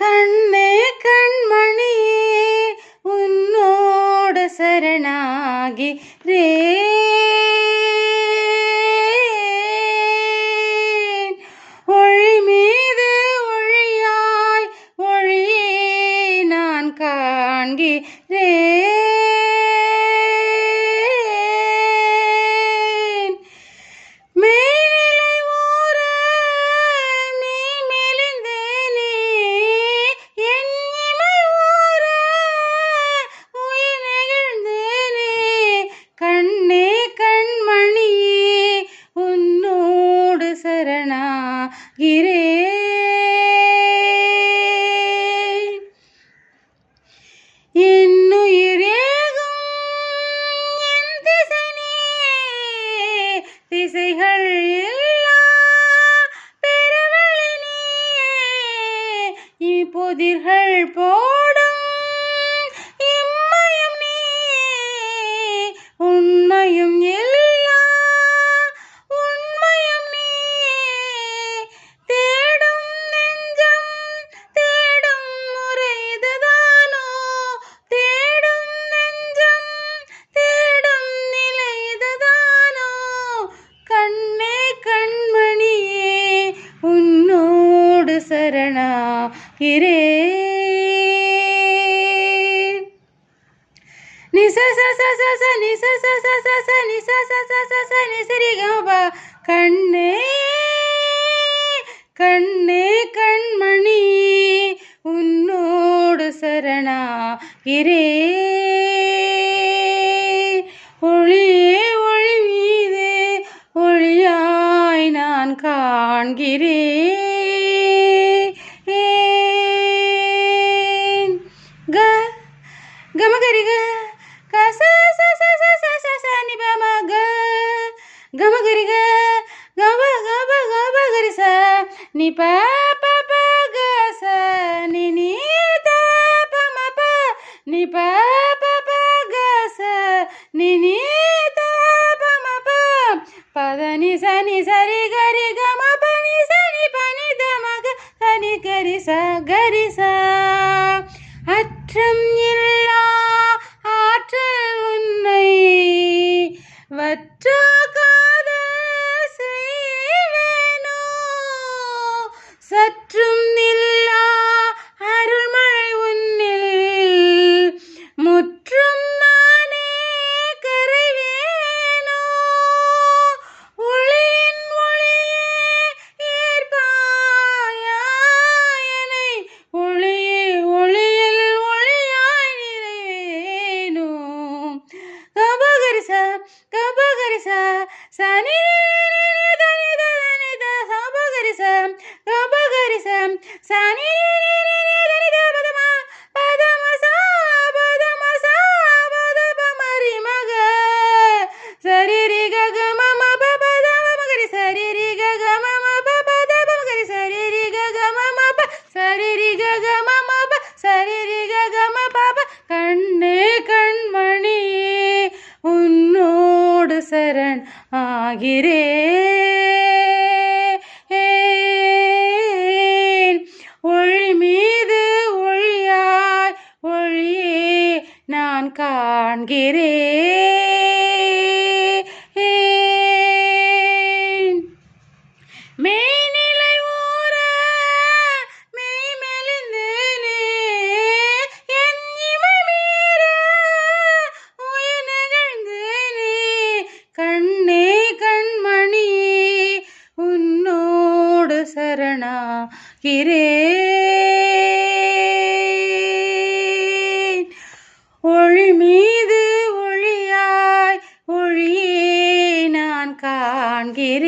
கண்ணே கண்மணியே உன்னோடு சரணாகிறேன். ஒளி மீது ஒளியாய் ஒளியே நான் காண்கிறேன். திசைகள் எல்லா பெருவெளி நீயே, புதிர்கள் போடும் இம்மயம் நீயே, உண்மையும் எல்லா உண்மையும் நீயே, தேடும் நெஞ்சம் தேடும் முறை இதுதானோ, தேடும் நெஞ்சம் தேடும் நிலை இதுதானோ. கண்ணே கண்மணியே உன்னோடு சரணாகிறேன். நிச ச ச ச ச நிச ச ச ச ச நிச ச ச ச ச நிசரி கபா. கண்ணே கண்ணே கண்மணியே உன்னோடு சரணாகிறேன். ஒளியே ஒளி மீது ஒளியாய் நான் காண்கிறேன். க கமகரிக கச ச ச ச ச ச ச நி ப ம க கமகரிக கப கப கப கரி ச நி ப ப ப க ச நி நி த ப ம ப நி ப ப ப க ச நி நி த ப ம ப பத நி ச நி சரி கரி க ம ப நி ச நி ப நி த ம க ச நி கரி ச கரி ச. அற்றம் இல்லா ஆற்றல் உன்னை வற்றா காதல் செய்வேனோ, சற்றும் இல்லா அருள்மழை உன்னில் முற்றும் நானே கரைவேனோ. ஒளியின் ஒளியே ஏற்பாயாயனை, ஒளியே ஒளியில் ஒளியாய் நிறைவேனோ. கபகரிச கபகரிச சனி தனி தனி த சபகரிச கபகரிச சனி தனி த பதம பதம சா பதம சா பதம மரி மக சரி ரி க க ம ம ப பதம மகரி சரி ரி க க ம ம ப பதம மகரி சரி ரி க க ம ம ப சரி ரி க க ம ம ப சரி ரி க க ம ப ப. கண்ணே கண்மணியே உன்னோடு சரண் ஆகிறேன். ஒளி மீது ஒளியாய் ஒளியே நான் காண்கிறேன். மெய்நிலை ஊர மெய் மெலிந்தேனே, என் இமை மீற உயிர் நெகிழ்ந்தேனே. கண்ணே கண்மணியே உன்னோடு சரணாகிறேன். ஒளி மீது ஒளியாய் ஒளியே நான் காண்கிறேன்.